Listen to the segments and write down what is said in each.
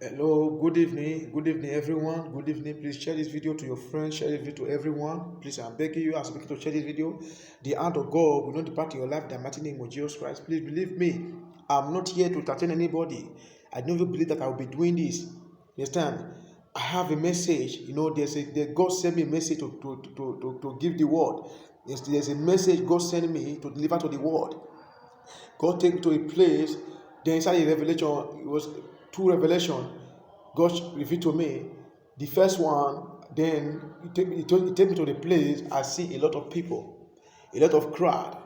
Hello, good evening, everyone. Good evening. Please share this video to your friends, share this video to everyone. Please, I'm begging you, as begging to share this video. The hand of God will not depart in your life. The mighty name of Jesus Christ. Please believe me. I'm not here to entertain anybody. I never believe that I will be doing this. You understand? I have a message. God sent me a message to give the word. There's a message God sent me to deliver to the world. God take me to a place. Then inside the revelation, it was two revelation. God revealed to me. The first one, then it take me to the place. I see a lot of people, a lot of crowd.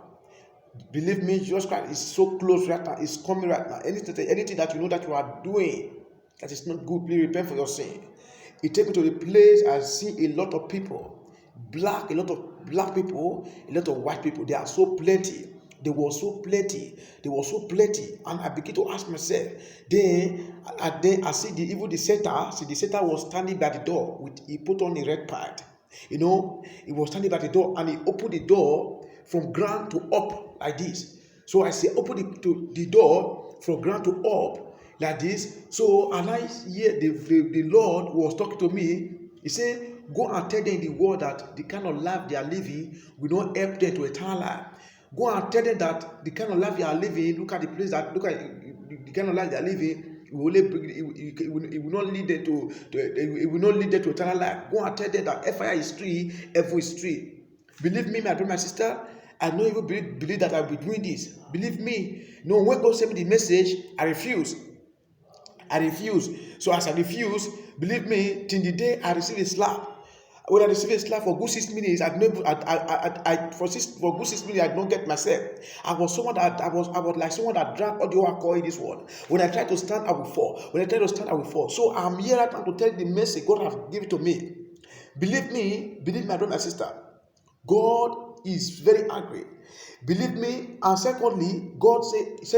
Believe me, Jesus Christ is so close right now. It's coming right now. Anything that you know that you are doing that is not good, please repent for your sin. It take me to the place. I see a lot of people, a lot of black people, a lot of white people. They are so plenty. They were so plenty. They were so plenty. And I begin to ask myself. Then I see the setter. See, the setter was standing by the door. He put on a red pad. He was standing by the door and he opened the door from ground to up like this. So I say, open the door from ground to up like this. So and I hear the Lord was talking to me. He said, go and tell them in the world that the kind of life they are living will not help them to eternal life. Go and tell them that the kind of life they are living, look at the kind of life they are living, it will not lead them to eternal life. Go and tell them that fire is tree, evil is tree. Believe me, my brother, my sister, I don't even believe that I'll be doing this. Believe me. No, when God sent me the message, I refuse. So as I refuse, believe me, till the day I receive a slap. When I receive a slap for good 6 minutes, for good 6 minutes, I don't get myself. I was like someone that drank all the alcohol in this world. When I try to stand, I will fall. So I'm here right now to tell the message God has given to me. Believe me, believe my brother, my sister. God is very angry. Believe me, and secondly, God is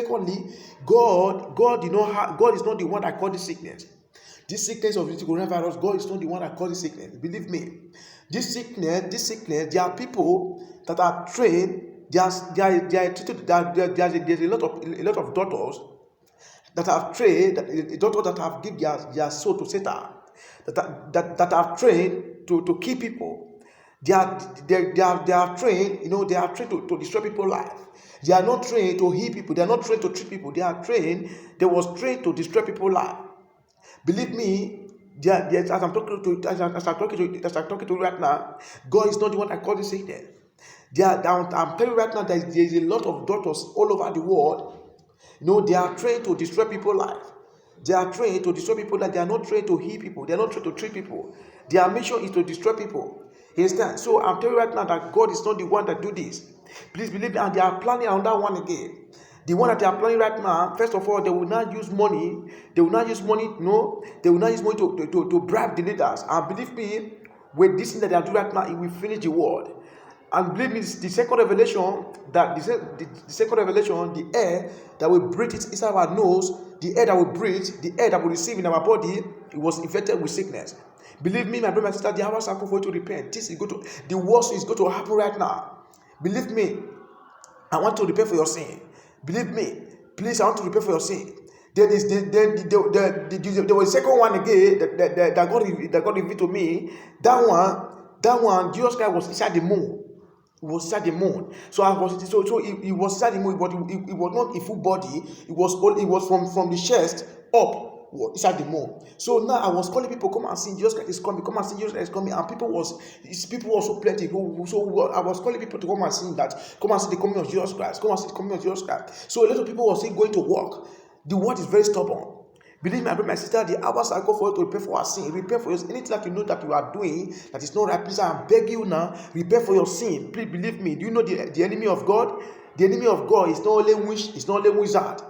not the one that caused this sickness. This sickness of this coronavirus, God is not the one that caused this sickness. Believe me. This sickness, there are people that are trained. There's a lot of doctors that have trained, doctors that have given their soul to Satan, that have trained to kill people. They are trained, they are trained to destroy people's life. They are not trained to heal people. They are not trained to treat people. They was trained to destroy people's life. Believe me, as I'm talking to you right now, God is not the one that caused this sickness. I'm telling you right now, there is a lot of doctors all over the world. They are trained to destroy people's life. They are trained to destroy people's life. They are not trained to heal people. They are not trained to treat people. Their mission is to destroy people. You understand? So I'm telling you right now that God is not the one that do this. Please believe me. And they are planning on that one again. The one that they are planning right now, first of all, they will not use money. They will not use money. No, they will not use money to bribe the leaders. And believe me, with this thing that they are doing right now, it will finish the world. And believe me, the second revelation, the air that will breathe inside our nose, the air that will breathe, the air that will receive in our body, it was infected with sickness. Believe me, my brother, my sister, the hours are for you to repent. The worst is going to happen right now. Believe me, I want to repent for your sin. Believe me, please, I want to repent for your sin. There was a second one again that God revealed to me. That one, Jesus Christ was inside the moon. He was inside the moon. So he was inside the moon, but it was not a full body. It was from the chest up inside the moon. So now I was calling people, come and see Jesus Christ is coming, come and see Jesus Christ is coming, and people was so plenty. So I was calling people to come and see the coming of Jesus Christ, come and see the coming of Jesus Christ. So a lot of people were still going to work. The word is very stubborn. Believe me, my brother, my sister, the hours are go for you to repent for our sin. Repent for your sin. Anything that you know that you are doing that is not right, please, I beg you now, repent for your sin. Please believe me. Do you know the enemy of God? The enemy of God is not only witch, it's not only wizard.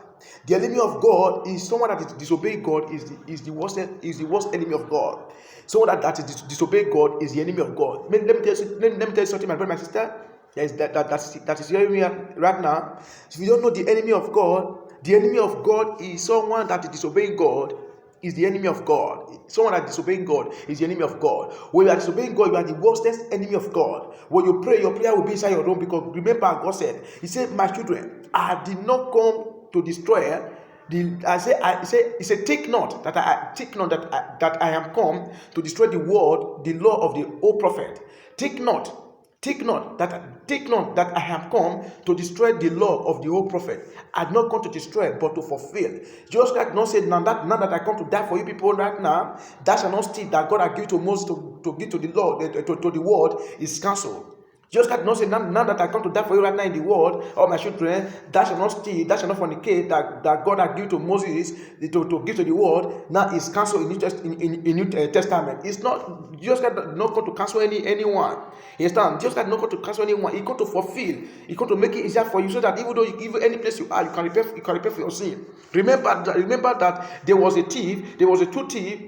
The enemy of God is someone that is disobeying God, is the worst enemy of God. Someone that is disobeying God is the enemy of God. Let me tell you something, my brother, my sister. That is hearing me right now. If you don't know the enemy of God is someone that is disobeying God, is the enemy of God. Someone that is disobeying God is the enemy of God. When you are disobeying God, you are the worstest enemy of God. When you pray, your prayer will be inside your room, because remember, God said, He said, my children, I did not come to destroy He said, take note that that I am come to destroy the word, the law of the old prophet. Take note. Take note that I have come to destroy the law of the old prophet. I did not come to destroy, but to fulfill. Jesus Christ not said, now that I come to die for you people right now, that shall not steal that God has given to Moses to give to the law, to the word is cancelled. Jesus Christ not say, now that I come to die for you right now in the world, all my children, that shall not steal, that shall not fornicate, that God has given to Moses to give to the world, now is cancelled in New Testament. It's not, Jesus Christ not going to cancel anyone. You understand? Jesus Christ not going to cancel anyone. He's going to fulfill. He's going to make it easier for you so that even any place you are, you can repay for your sin. Remember that there was a thief, there was a two thief,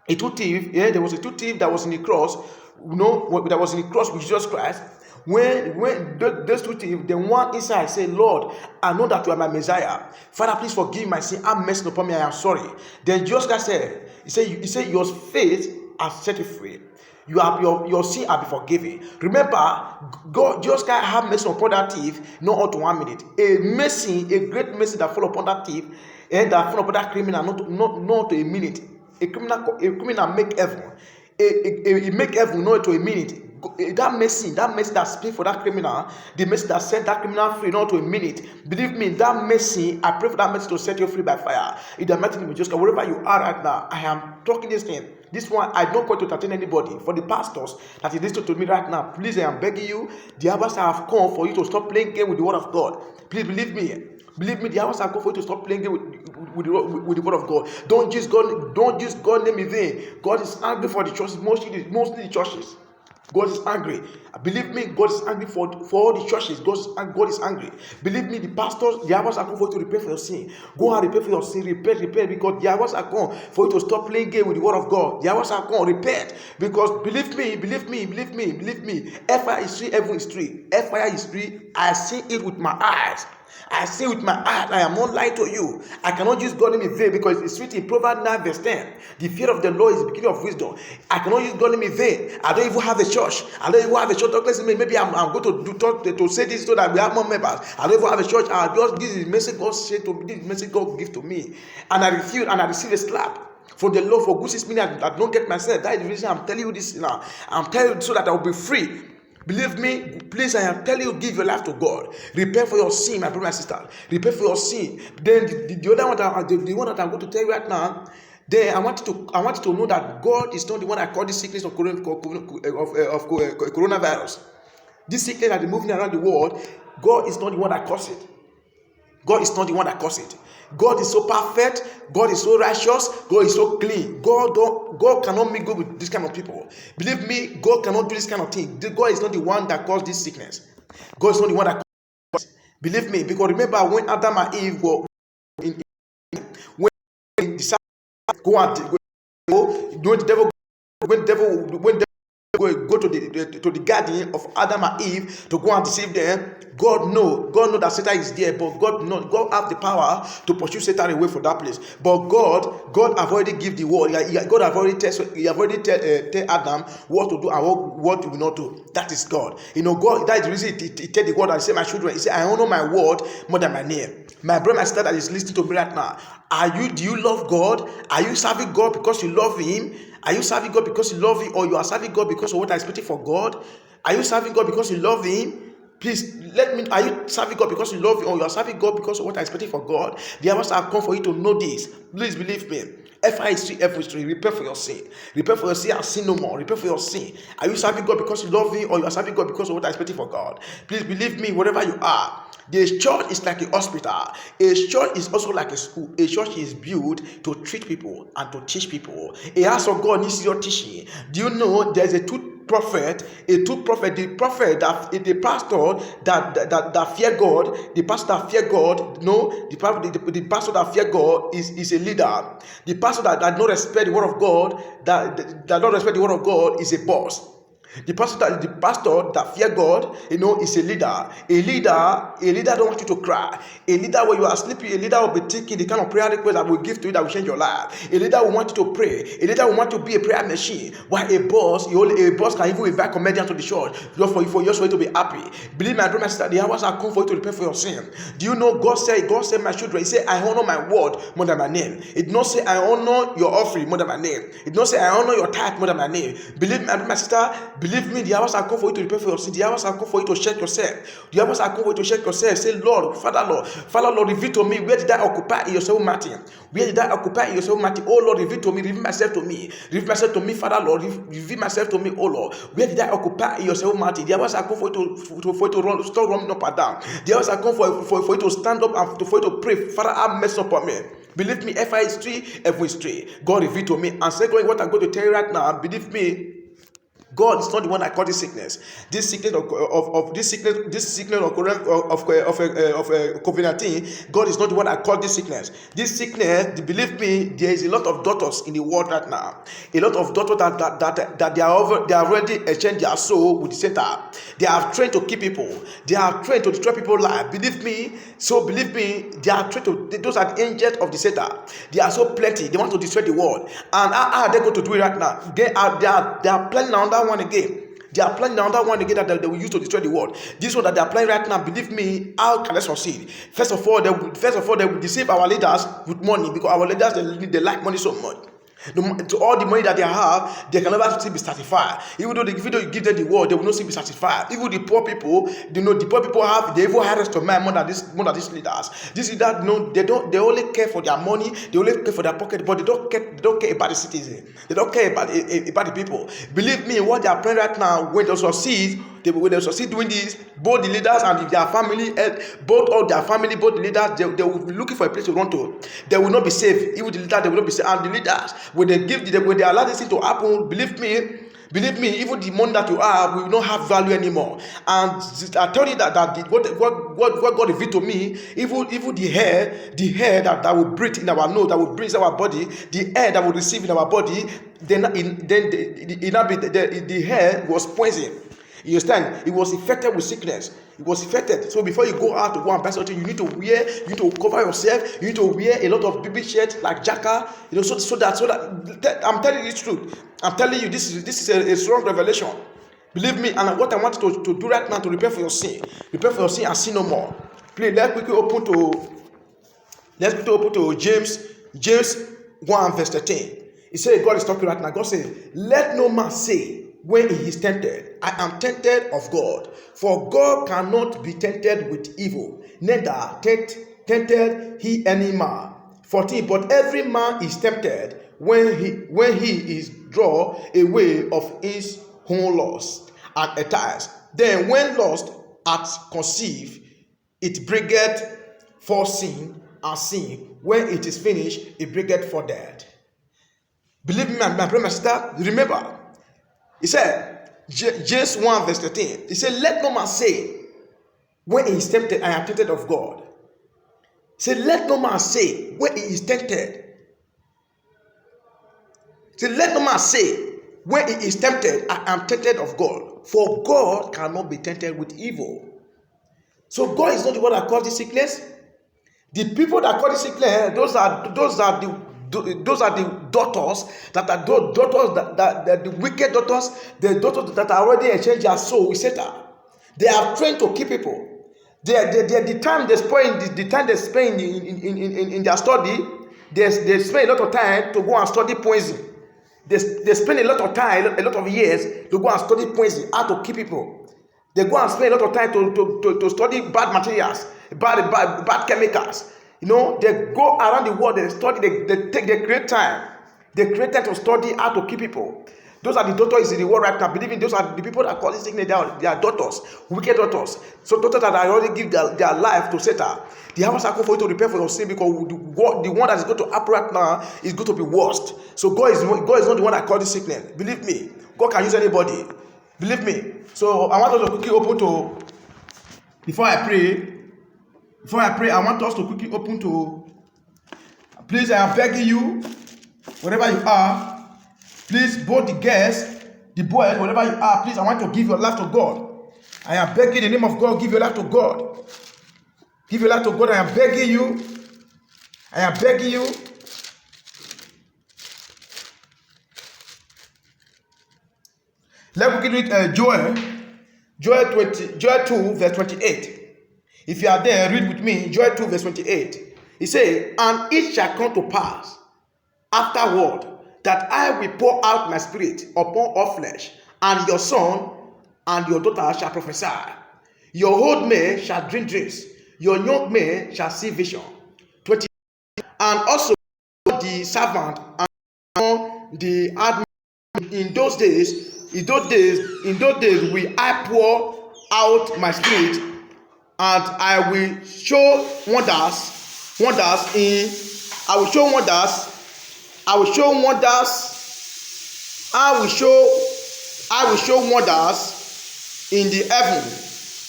there was a two thief that was in the cross, that was in the cross with Jesus Christ. When those two thieves, the one inside said, Lord, I know that you are my Messiah. Father, please forgive my sin. I'm messing upon me. I am sorry. Then Jesus Christ said, He said, your faith has set you free. Your sin will be forgiven. Remember, God, Jesus Christ have mercy upon that thief, not unto 1 minute. A great mercy that fall upon that thief, and that fall upon that criminal, not to a minute. A criminal make heaven. He make heaven not to a minute. That mercy that speaks for that criminal, the mercy that set that criminal free not to a minute. Believe me, that mercy, I pray for that mercy to set you free by fire. In the mighty name of Jesus, wherever you are right now, I am talking this thing. This one, I don't want to entertain anybody. For the pastors that is listening to me right now, please, I am begging you, the hours have come for you to stop playing game with the word of God. Please believe me. Believe me, the hours are come for you to stop playing game with the word of God. Don't use God name in vain. God is angry for the churches, mostly the churches. God is angry. Believe me, God is angry for all the churches. God is angry. Believe me, the pastors, the hours are come for you to repent for your sin. Go and repent for your sin. Repent, because the hours are come for you to stop playing game with the word of God. The hours are come. Repent, because believe me. Fire is free, heaven is free. Fire is free. I see it with my eyes. I say with my heart, I am not lying to you. I cannot use God name in vain, because it's written in Proverbs 9 verse 10. The fear of the Lord is the beginning of wisdom. I cannot use God name in vain. I don't even have a church. Maybe I'm going to say this so that we have more members. I don't even have a church. This is the message God said to me. This is the message God give to me. And I refuse, and I receive a slap from the Lord for good 6 minutes. I don't get myself. That is the reason I'm telling you this now. I'm telling you so that I will be free. Believe me, please, I am telling you, give your life to God. Repent for your sin, my brother and sister. Repent for your sin. Then the other one, the one that I'm going to tell you right now, then I want you to know that God is not the one that caused this sickness of coronavirus. This sickness that is moving around the world, God is not the one that caused it. God is not the one that caused it. God is so perfect. God is so righteous. God is so clean. God cannot mingle with this kind of people. Believe me, God cannot do this kind of thing. God is not the one that caused this sickness. God is not the one that caused it. Believe me, because remember when Adam and Eve were when the go to the garden of Adam and Eve to go and deceive them. God know that Satan is there, but God have the power to pursue Satan away from that place. But God have already give the word. God have already tell Adam what to do and what to not do. That is God. God. That is the reason he tell the word and say, my children, he say, I honor my word more than my name. My brother, my sister that is listening to me right now, do you love God? Are you serving God because you love Him? Are you serving God because you love Him, or you are serving God because of what I expected for God? Are you serving God because you love Him? Please let me. Are you serving God because you love Him, or you are serving God because of what I expected for God? The hours have come for you to know this. Please believe me. FI3, repent for your sin. Repent for your sin and sin no more. Repent for your sin. Are you serving God because you love Him, or you are serving God because of what I expected for God? Please believe me, wherever you are. The church is like a hospital. A church is also like a school. A church is built to treat people and to teach people. A house of God needs your teaching. Do you know there's a true prophet, the prophet that the pastor that fear God, the pastor that fear God, no, the pastor that fear God is a leader. The pastor that don't respect the word of God, that don't respect the word of God is a boss. The pastor that fear God, is a leader. A leader don't want you to cry. A leader, when you are sleeping, a leader will be taking the kind of prayer request that will give to you that will change your life. A leader will want you to pray. A leader will want you to be a prayer machine. While a boss can even invite comedians to the church just for you to be happy. Believe me, my brother, my sister, the hours are come for you to repent for your sin. Do you know God said, my children, He said, I honor my word more than my name. It did not say I honor your offering more than my name. It did not say I honor your tithe more than my name. Believe me, my brother, my sister, believe me, the hours are come for you to repent for your sin. The hours are come for you to check yourself. The hours are come for you to check yourself. Say, Lord, Father, Lord, reveal to me, where did I occupy in your soul, Martin? Where did I occupy in your soul, Martin? Oh Lord, reveal to me, reveal myself to me. Reveal myself to me, Father, Lord, reveal myself to me, oh Lord. Where did I occupy in your soul, Martin? The hours are come for you to stop running up and down. The hours are come for you to stand up and for you to pray. Father, have mercy upon me. Believe me, FI is 3, F is 3. God revealed to me. And secondly, what I'm going to tell you right now, believe me, God is not the one that caused this sickness. This sickness of COVID-19. God is not the one that caused this sickness. This sickness, believe me, there is a lot of doctors in the world right now. A lot of doctors that they are already exchanged their soul with the center. They are trained to keep people. They are trained to destroy people's lives. Believe me. They are trained to. Those are the angels of the center. They are so plenty. They want to destroy the world. And how are they going to do it right now? They are planning on that one again. They are planning another one again that they will use to destroy the world. This one that they are planning right now, believe me, how can they succeed? First of all, they will deceive our leaders with money, because our leaders they like money so much. To all the money that they have, they can never still be satisfied. Even though you give them the world, they will not still be satisfied. Even the poor people, the poor people have the evil hardest to mind more than these leaders. These leaders, they only care for their money, they only care for their pocket, but they don't care about the citizen. They don't care about the people. Believe me, what they are praying right now, when they succeed doing this, both the leaders and their family, both the leaders, they will be looking for a place to run to. They will not be safe. Even the leaders, they will not be safe. And the leaders, when they allow this thing to happen, believe me, even the money that you have will not have value anymore. And I tell you that what God revealed to me, even the air that will breathe in our nose, that will breathe in our body, the air that will receive in our body, then the air was poison. You understand? It was infected with sickness. It was infected. So before you go out to go and buy something, you need to cover yourself. You need to wear a lot of baby shirts like jacket. So that I'm telling you the truth. I'm telling you this is a strong revelation. Believe me. And what I want you to do right now to prepare for your sin and sin no more. Please let's quickly open to James 1 verse 13. He said, God is talking right now. God said, let no man say, when he is tempted, I am tempted of God. For God cannot be tempted with evil, neither tempted he any man. 14. But every man is tempted when he is drawn away of his own lust and enticed. Then when lust hath conceived, it bringeth forth sin, and sin, when it is finished, it bringeth forth death. Believe me, my brother, my sister, remember. He said, James 1 verse 13, he said, let no man say, when he is tempted, I am tempted of God. He said, let no man say, when he is tempted. He said, let no man say, when he is tempted, I am tempted of God. For God cannot be tempted with evil. So God is not the one that caused this sickness. The people that caused this sickness, those are the daughters that the wicked daughters, the daughters that are already exchanged their soul with Satan. They are trained to keep people. The time they spend in their study, they spend a lot of time to go and study poison. They spend a lot of time, a lot of years to go and study poison, how to keep people. They go and spend a lot of time to study bad materials, bad chemicals. They go around the world, they study, they create time. They create time to study how to keep people. Those are the daughters in the world right now. Believing those are the people that call this sickness, they are daughters, wicked daughters. So daughters that already give their life to Satan. The hours are called for you to repent for your sin, because the one that is going to happen right now is going to be worst. So God is not the one that called this sickness. Believe me, God can use anybody. Believe me. So I want us to quickly open to, before I pray, I want us to quickly open to, please, I am begging you, wherever you are, please, both the guests the boys, wherever you are, please, I want to give your life to God. I am begging in the name of God, give your life to God. Give your life to God. I am begging you. I am begging you. Let's read Joel 2, verse 28. If you are there, read with me. Joel 2, verse 28. He says, and it shall come to pass afterward that I will pour out my spirit upon all flesh, and your son and your daughter shall prophesy. Your old men shall dream dreams, your young men shall see vision. 20. And also the servant and the admin in those days will I pour out my spirit, and I will show wonders in I will show wonders I will show wonders in the heaven,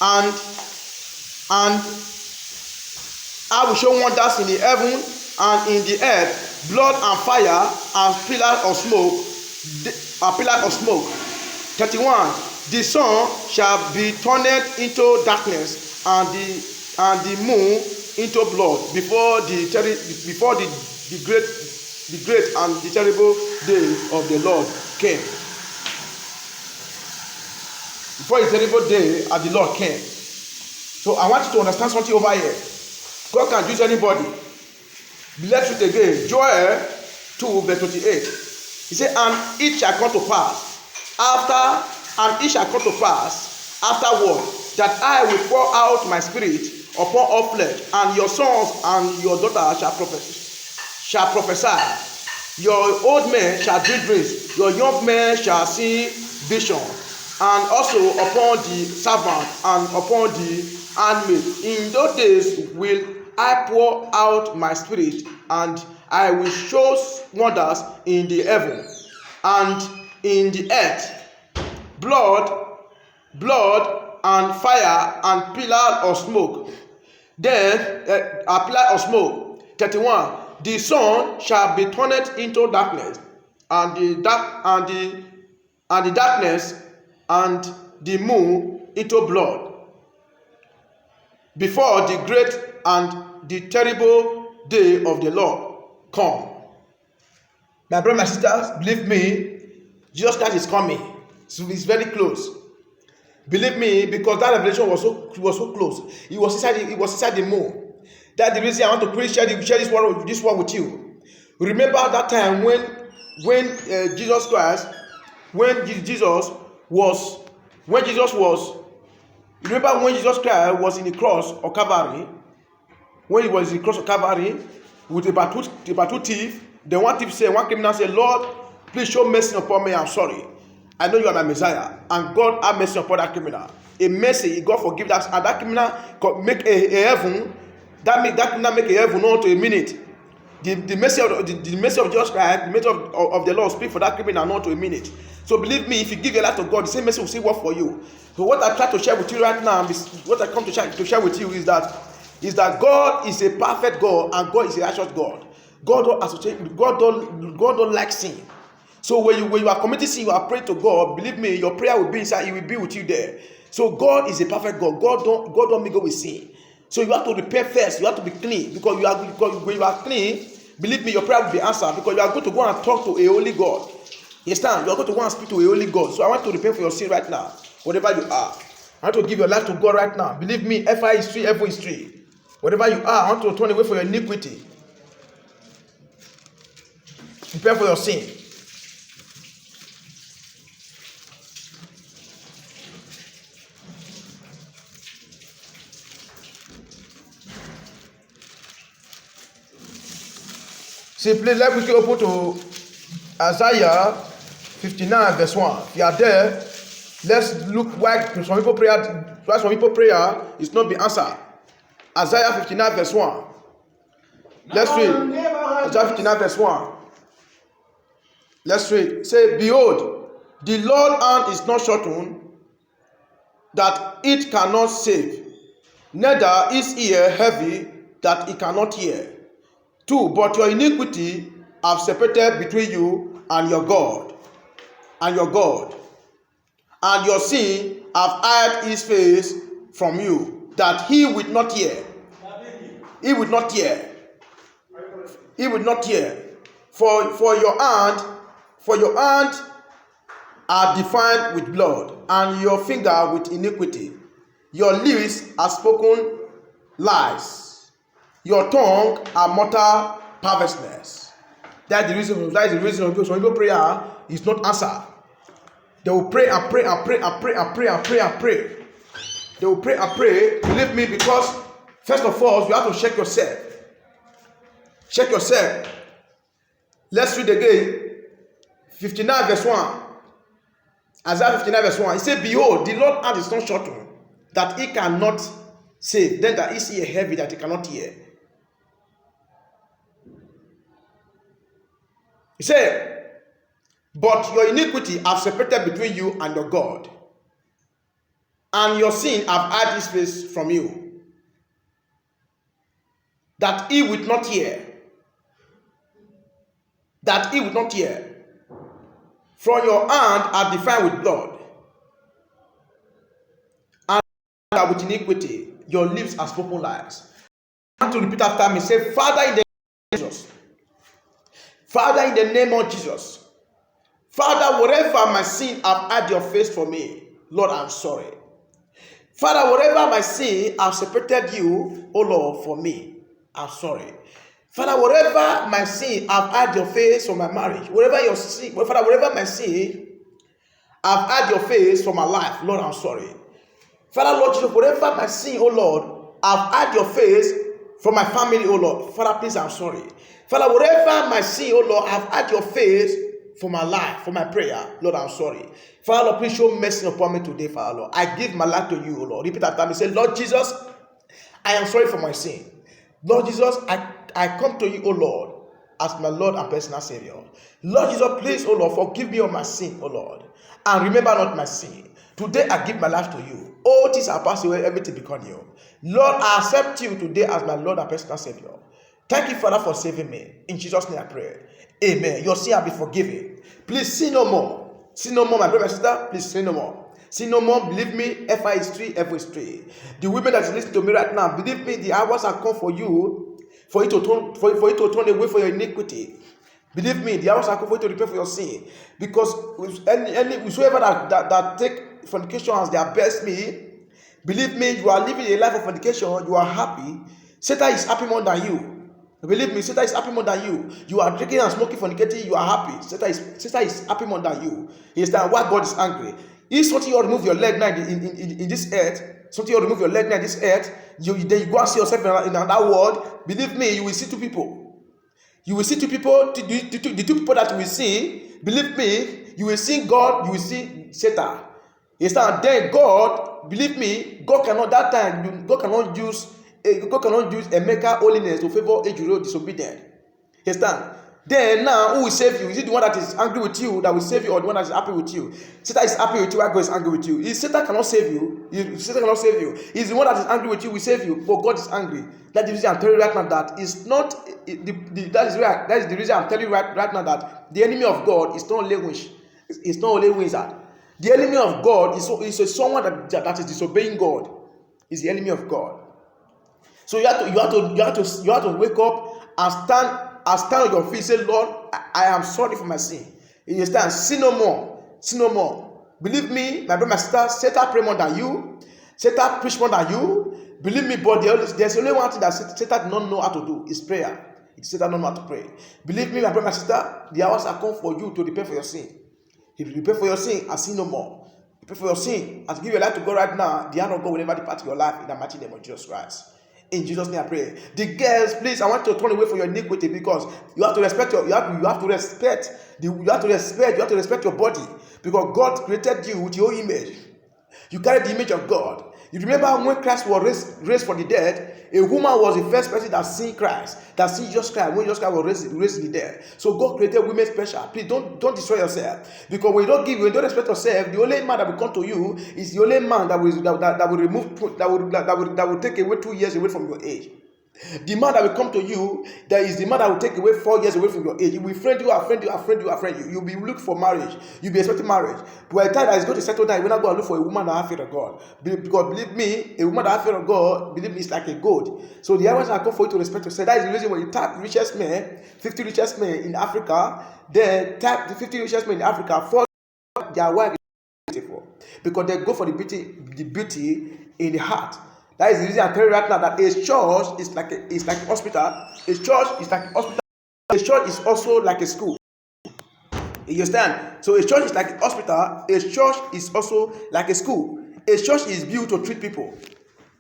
and I will show wonders in the heaven and in the earth, blood and fire and pillars of smoke. 31. The sun shall be turned into darkness, and the moon into blood before the great and the terrible day of the Lord came. Before the terrible day of the Lord came. So I want you to understand something over here. God can use anybody. Let's read again. Joel 2, verse 28. He said, and it shall come to pass afterward that I will pour out my spirit upon all flesh, and your sons and your daughters shall prophesy. Your old men shall dream dreams, your young men shall see vision, and also upon the servant and upon the handmaid. In those days will I pour out my spirit, and I will show wonders in the heaven and in the earth, blood and fire and pillar of smoke. Then a pillar of smoke. 31. The sun shall be turned into darkness, and the darkness and the moon into blood, before the great and the terrible day of the Lord come. My brothers and sisters, believe me, Jesus Christ is coming. So it's very close. Believe me, because that revelation was so close. It was inside the moon. That's the reason I want to share this word with you. Remember that time when Jesus Christ, remember when Jesus Christ was in the cross of Calvary, when he was in the cross of Calvary with about two thieves. The one criminal said, Lord, please show mercy upon me, I'm sorry. I know you are my Messiah. And God have mercy upon that criminal. A mercy, God forgive that, and that criminal make a heaven. That criminal make a heaven not to a minute. The mercy of Jesus Christ, the mercy of the Lord speak for that criminal not to a minute. So believe me, if you give your life to God, the same mercy will still work for you. So what I try to share with you right now, what I come to share with you is that God is a perfect God, and God is a righteous God. God don't like sin. So when you are committing sin, you are praying to God. Believe me, your prayer will be inside. He will be with you there. So God is a perfect God. God don't make go with sin. So you have to repent first. You have to be clean, because when you are clean, believe me, your prayer will be answered, because you are going to go and talk to a holy God. You understand? You are going to go and speak to a holy God. So I want to repent for your sin right now, whatever you are. I want to give your life to God right now. Believe me, FI is free, F is free. Whatever you are, I want to turn away from your iniquity. Prepare for your sin. See, please let me open to Isaiah 59 verse 1. If you are there, let's look why some people prayer is not being answered. Isaiah 59 verse 1. Let's read. Isaiah 59 verse 1. Let's read. Say, behold, the Lord's hand is not shortened, that it cannot save, neither is ear heavy, that it cannot hear. 2. But your iniquity have separated between you and your God. and your sin have hid his face from you, that he would not hear. He would not hear. He would not hear. For your hand are defiled with blood, and your finger with iniquity. Your lips are spoken lies. Your tongue are mortal perverseness. That is the reason some people prayer is not answered. They will pray and pray and pray and pray and pray and pray and pray. They will pray and pray. Believe me, because first of all, you have to check yourself. Check yourself. Let's read again. 59 verse 1. Isaiah 59 verse 1. He said, behold, the Lord hand is not shortened, that he cannot save, then that his ear heavy, that he cannot hear. He said, but your iniquity have separated between you and your God, and your sin have hid his face from you, that he would not hear. That he would not hear. From your hand are defiled with blood, and with iniquity, your lips are spoken lies. I want to repeat after me. Say, Father, in the name of Jesus. Father, in the name of Jesus. Father, whatever my sin have hid your face for me, Lord, I'm sorry. Father, whatever my sin have separated you, oh Lord, for me, I'm sorry. Father, whatever my sin have hid your face from my marriage, whatever your sin, Father, whatever my sin have hid your face from my life, Lord, I'm sorry. Father, Lord Jesus, whatever my sin, oh Lord, have hid your face from my family, oh Lord, Father, please, I'm sorry. Father, whatever my sin, oh Lord, have hid your face for my life, for my prayer, Lord, I'm sorry. Father, Lord, please show mercy upon me today, Father, Lord. I give my life to you, oh Lord. Repeat after me. Say, Lord Jesus, I am sorry for my sin. Lord Jesus, I come to you, oh Lord, as my Lord and personal Savior. Lord Jesus, please, oh Lord, forgive me of my sin, oh Lord, and remember not my sin. Today I give my life to you. All things are passed away, everything become new. Lord, I accept you today as my Lord and personal Savior. Thank you, Father, for saving me. In Jesus' name I pray. Amen. Your sin will be forgiven. Please sin no more. Sin no more, my brother and sister. Please sin no more. Sin no more. Believe me, FI is 3, F is 3. The women that is listening to me right now, believe me, the hours are come for you, for you to turn away from your iniquity. Believe me, the hours are come for you to repent for your sin. Because whosoever that take fornication as their best meal, believe me, you are living a life of fornication, you are happy. Satan is happy more than you. Believe me, Satan is happy more than you. You are drinking and smoking, fornicating, you are happy. Satan is happy more than you. He is that why God is angry. If something you remove your leg now in this earth, something you remove your leg now in this earth, then you go and see yourself in another world. Believe me, you will see two people. You will see two people. The two people that you will see, believe me, you will see God, you will see Satan. He said, then God, believe me, God cannot use Emeka holiness to favor Ejiro disobedient. He stand. Then now, who will save you? Is it the one that is angry with you that will save you, or the one that is happy with you? Satan is happy with you, while God is angry with you. If Satan cannot save you, Satan cannot save you. He's the one that is angry with you, will save you, but God is angry. That is the reason I'm telling you right now that it's not. That is the reason I'm telling you right now that the enemy of God is not only witch. It's not only wizard. The enemy of God is someone that is disobeying God. Is the enemy of God. So you have to wake up and stand on your feet. Say, Lord, I am sorry for my sin. You understand? Sin no more. Sin no more. Believe me, my brother, my sister, Satan pray more than you. Satan preach more than you. Believe me, but there's only one thing that Satan does not know how to do is prayer. Satan does not know how to pray. Believe me, my brother, my sister, the hours are come for you to repent for your sin. If you repent for your sin and sin no more, repent for your sin and give your life to God right now, the hand of God will never depart your life in the mighty name of Jesus Christ. In Jesus' name I pray. The girls, please, I want you to turn away from your iniquity, because you have to respect your body, because God created you with your image. You carry the image of God. You remember when Christ was raised from the dead, a woman was the first person that seen Christ, that seen Jesus Christ when Jesus Christ was raised from the dead. So God created women special. Please don't destroy yourself, because when you don't respect yourself, the only man that will come to you is the only man that will take away 2 years away from your age. The man that will come to you, that is the man that will take away 4 years away from your age. He will friend you. You'll be looking for marriage. You'll be expecting marriage. But by the time that he's going to settle down, you will not go and look for a woman that has fear of God. Because believe me, a woman that has fear of God, believe me, is like a goat. So the hours are come for you to respect yourself. That is the reason when you tap richest men, 50 richest men in Africa, then tap the 50 richest men in Africa for their wife is beautiful. Because they go for the beauty in the heart. That is the reason I tell you right now that a church is like a hospital. A church is like a hospital. A church is also like a school. You understand? So a church is like a hospital. A church is also like a school. A church is built to treat people.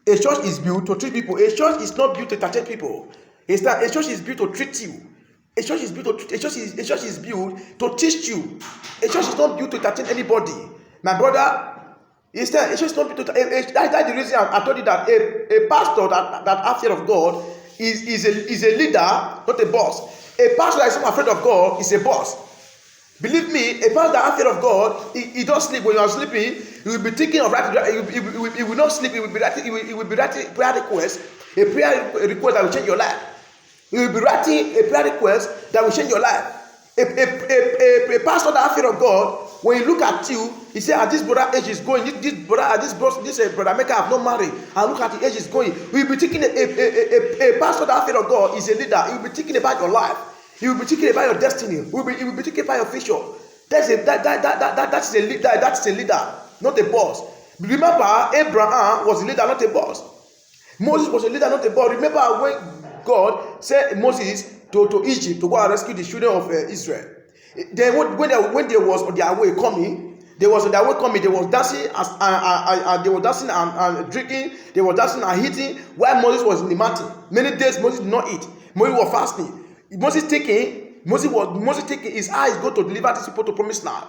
A church is built to treat people. A church is not built to entertain people. A church is built to treat you. A church is built to a church is built to teach you. A church is not built to entertain anybody. My brother. It's just not that's the reason I told you that a pastor that has fear of God is a leader, not a boss. A pastor that is not afraid of God is a boss. Believe me, a pastor that has fear of God, he don't sleep. When you are sleeping, he will be thinking of writing. He will not sleep. He will be writing prayer requests, a prayer request that will change your life. He will be writing a prayer request that will change your life. A pastor that has fear of God, when he look at you, he say, "At this brother age is going. This brother maker have not married. And look at the age is going." We will be thinking a pastor that has fear of God is a leader. He will be thinking about your life. He will be thinking about your destiny. He will be thinking about your future. That's a leader. That's a leader, not a boss. Remember, Abraham was a leader, not a boss. Moses was a leader, not a boss. Remember when God sent Moses to Egypt to go and rescue the children of Israel. Then when they was on their way coming, they was dancing and drinking. They were dancing and eating while Moses was in the mountain. Many days Moses did not eat. Moses was fasting. Moses thinking his eyes go to deliver these people to promised land.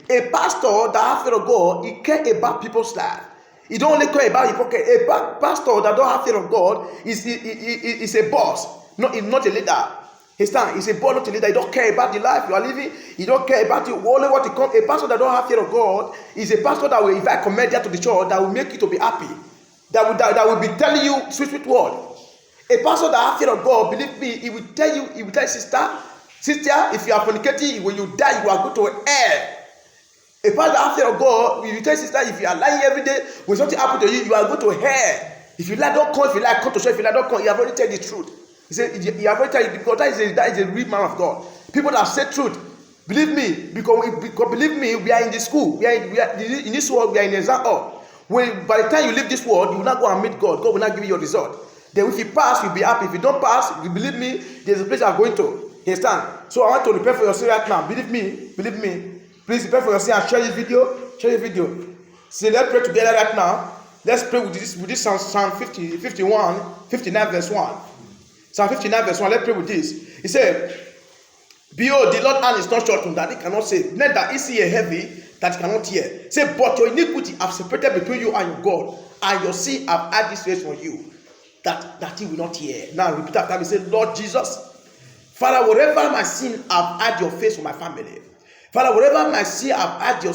A pastor that has fear of God, he care about people's life. He don't only care about his pocket. A pastor that don't have fear of God is a boss, not a leader. He's a boss, not a leader. He don't care about the life you are living. He don't care about you. Only what he come. A pastor that don't have fear of God is a pastor that will invite comedian to the church, that will make you to be happy. That will be telling you sweet word. A pastor that has fear of God, believe me, he will tell you, sister, if you are fornicating, when you die, you are going to hell. A pastor that has fear of God, he will tell sister, if you are lying every day, when something happens to you, you are going to hell. If you lie, don't come. If you lie, come to church. If you lie, don't come. You have already told the truth. He said, you have already told you, because that is a real man of God. People that say truth, believe me, because believe me, we are in the school. We are in this world. We are in the exam hall. By the time you leave this world, you will not go and meet God. God will not give you your result. Then if you pass, you'll be happy. If you don't pass, you believe me, there's a place you are going to. You understand? So I want to prepare for your sin right now. Believe me. Please prepare for your sin and share this video. So let's pray together right now. Let's pray with this Psalm 59 verse 1. Psalm 59 verse 1. Let's pray with this. He said, "Behold, the Lord's hand is not short that he cannot save, neither is he heavy that he cannot hear. Say, but your iniquity have separated between you and your God, and your sin have hid this face from you, that he will not hear." Now repeat after me. Say, "Lord Jesus, Father, wherever my sin have hid your face from my family, Father, wherever my sin have hid your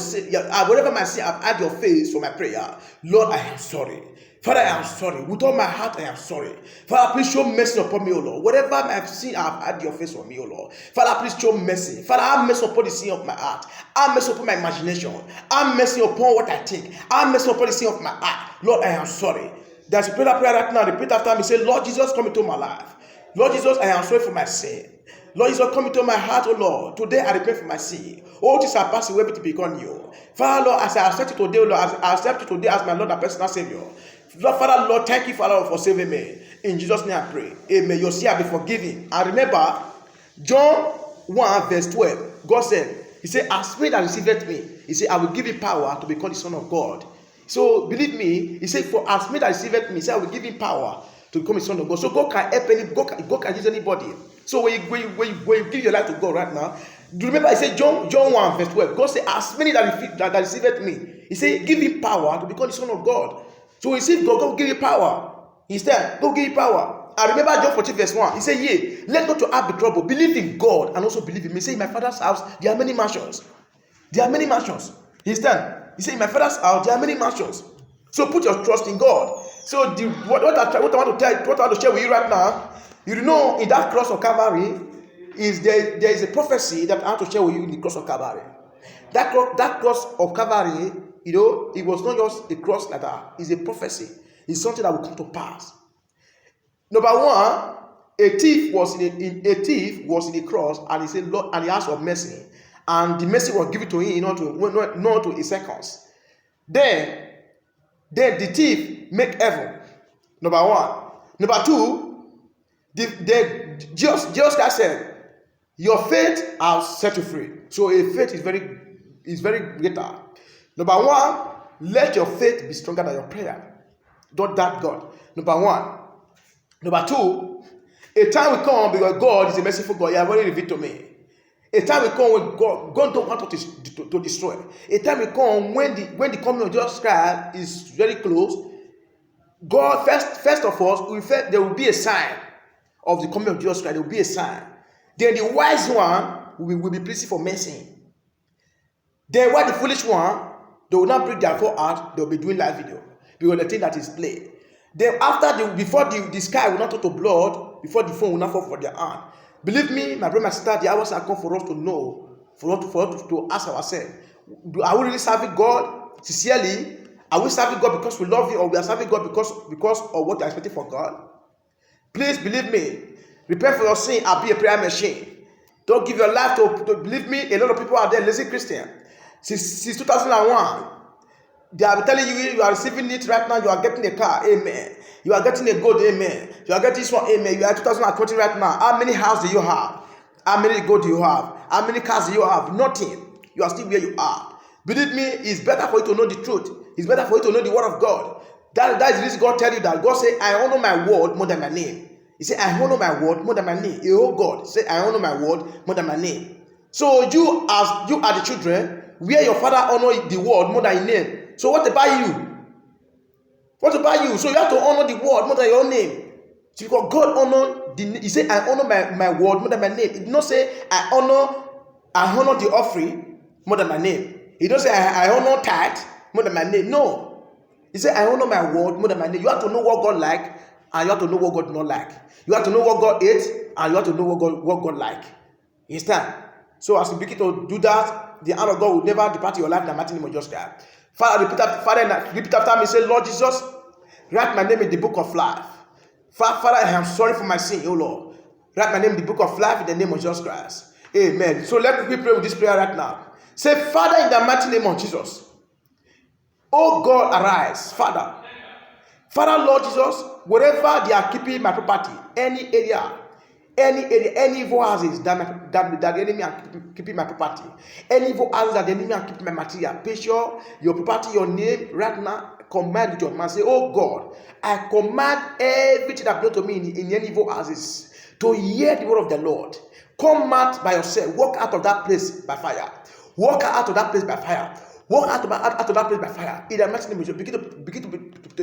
face from my prayer, Lord, I am sorry. Father, I am sorry. With all my heart, I am sorry. Father, please show mercy upon me, O Lord. Whatever my sin, I have had your face from me, O Lord. Father, please show mercy. Father, have mercy upon the sin of my heart. Have mercy upon my imagination. Have mercy upon what I think. Have mercy upon the sin of my heart. Lord, I am sorry." There's a prayer right now. Repeat after me. Say, "Lord Jesus, come into my life. Lord Jesus, I am sorry for my sin. Lord Jesus, come into my heart, O Lord. Today I repent for my sin. All things are passing away to become you. Father, Lord, as I accept you today, O Lord, as I accept you today as my Lord and personal Savior. Lord, Father, Lord, thank you, Father, for saving me. In Jesus' name I pray. Amen. Your sin will be forgiven. And remember, John 1 verse 12, God said, He said, "As many that received me," He said, "I will give him power to become the Son of God." So believe me, He said, "For as many that received me," He said, "I will give him power to become a son of God." So God can help God can use anybody. So when you give your life to God right now, do you remember He said John 1 verse 12, God said, "As many that received me," He said, "Give him power to become the Son of God." So He said, God will give you power. Instead, God give you power. I remember John 14 verse 1. He said, "Yea, let not your heart be troubled. Believe in God and also believe in me." He said, "In my Father's house there are many mansions." There are many mansions. He said, "In my Father's house there are many mansions." So put your trust in God. So what I want to share with you right now, you know, in that cross of Calvary, there is a prophecy that I want to share with you in the cross of Calvary. That cross of Calvary, you know, it was not just a cross like that. It's a prophecy. It's something that will come to pass. Number one, a thief was in a cross, and he said, Lord, and he asked for mercy, and the mercy was given to him in order to his seconds. Then the thief make heaven. Number one. Number two, Jesus Christ said, your faith has set you free. So a faith is very greater. Number one, let your faith be stronger than your prayer. Don't doubt God. Number one. Number two, a time will come because God is a merciful God. He has already revealed to me. A time will come when God don't want to destroy. A time will come when the coming of Jesus Christ is very close. God first of all, there will be a sign of the coming of Jesus Christ. There will be a sign. Then the wise one will be pleasing for mercy. Then while the foolish one, they will not break their heart. They will be doing live video because the thing that is played. Then before the sky will not turn to blood, before the phone will not fall for their hand. Believe me, my brother, my sister, the hours are come for us to know, for us to ask ourselves, are we really serving God sincerely? Are we serving God because we love Him, or we are serving God because of what we are expecting from God? Please believe me. Repent for your sin and be a prayer machine. Don't give your life to believe me. A lot of people are there, lazy Christian. Since 2001. They are telling you are receiving it right now. You are getting a car, amen. You are getting a gold, amen. You are getting this one, amen. You are 2020 right now. How many houses do you have? How many gold do you have? How many cars do you have? Nothing. You are still where you are. Believe me, it's better for you to know the truth. It's better for you to know the word of God. That is the reason God tell you that. God say, I honor my word more than my name. He said, I honor my word more than my name. Oh God, say, I honor my word more than my name. So you are the children, where your father honor the word more than his name. So what about you? What about you? So you have to honor the word more than your own name. So because God honor He said, I honor my word more than my name. He did not say I honor the offering more than my name. He don't say I honor tithe more than my name. No. He said, I honor my word more than my name. You have to know what God like, and you have to know what God not like. You have to know what God ate, and you have to know what God like. You understand? So as you begin to do that, the hand of God will never depart your life in the mighty name of Jesus Christ. Father, repeat after me. Say, Lord Jesus, write my name in the book of life. Father, I am sorry for my sin, oh Lord. Write my name in the book of life in the name of Jesus Christ. Amen. So let me pray with this prayer right now. Say, Father, in the mighty name of Jesus. Oh God, arise. Father, Lord Jesus, wherever they are keeping my property, any evil houses that the enemy are keeping my property, any evil houses that the enemy are keeping my material, picture, your property, your name, right now, command with your man. Say, oh God, I command everything that belongs to me in any evil houses to hear the word of the Lord. Come out by yourself. Walk out of that place by fire. Walk out of that place by fire. Walk out of that place by fire. In the mighty name of Jesus, begin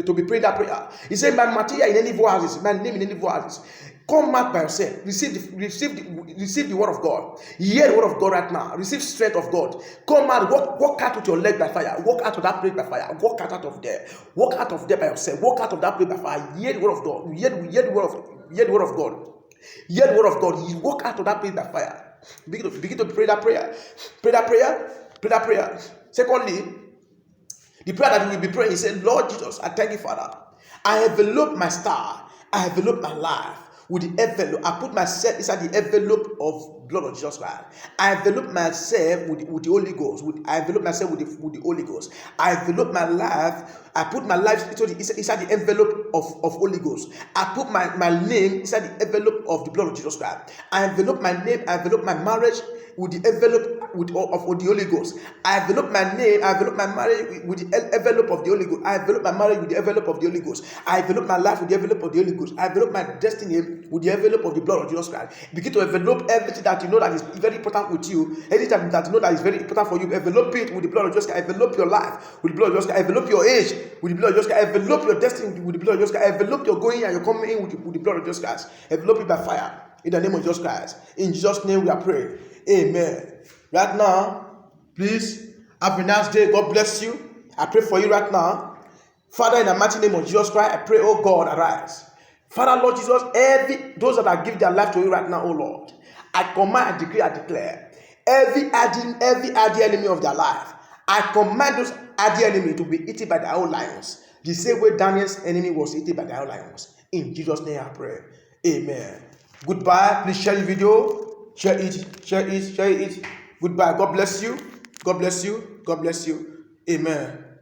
to be praying that prayer. He said, my material in any evil houses, my name in any evil houses. Come out by yourself. Receive the word of God. Hear the word of God right now. Receive strength of God. Come out. Walk out with your leg by fire. Walk out of that place by fire. Walk out of there. Walk out of there by yourself. Walk out of that place by fire. Hear the word of God. Hear the word of God. Hear the word of God. You walk out of that place by fire. Begin to pray that prayer. Pray that prayer. Pray that prayer. Secondly, the prayer that we will be praying, he said, Lord Jesus, I thank you, Father. I envelop my star. I envelop my life with the envelope. I put myself inside the envelope of blood of Jesus Christ. I envelop myself with the Holy Ghost. I envelop myself with the Holy Ghost. I envelop my life. I put my life inside the envelope of Holy Ghost. I put my name inside the envelope of the blood of Jesus Christ. I envelop my name. I envelop my marriage with the envelope of the Holy Ghost. I envelop my name. I envelop my marriage with the envelope of the Holy Ghost. I envelop my marriage with the envelope of the Holy Ghost. I envelop my life with the envelope of the Holy Ghost. I envelop my destiny with the envelope of the blood of Jesus Christ. Begin to envelope everything that you know that is very important with you. Anything that you know that is very important for you. Envelope it with the blood of Jesus Christ. Envelope your life with the blood of Jesus Christ. Envelope your age with the blood of Jesus Christ. Envelope your destiny with the blood of Jesus Christ. Envelope your going and your coming in with the blood of Jesus Christ. Envelope it by fire. In the name of Jesus Christ. In Jesus' name we are praying. Amen. Right now, please have a nice day. God bless you. I pray for you right now. Father, in the mighty name of Jesus Christ, I pray, oh God, arise. Father, Lord Jesus, those that are giving their life to you right now, oh Lord, I command, I decree, I declare, every idea enemy of their life, I command those idea enemy to be eaten by the old lions, the same way Daniel's enemy was eaten by the old lions. In Jesus' name I pray. Amen. Goodbye. Please share the video. Share it. Goodbye. God bless you. God bless you. God bless you. Amen.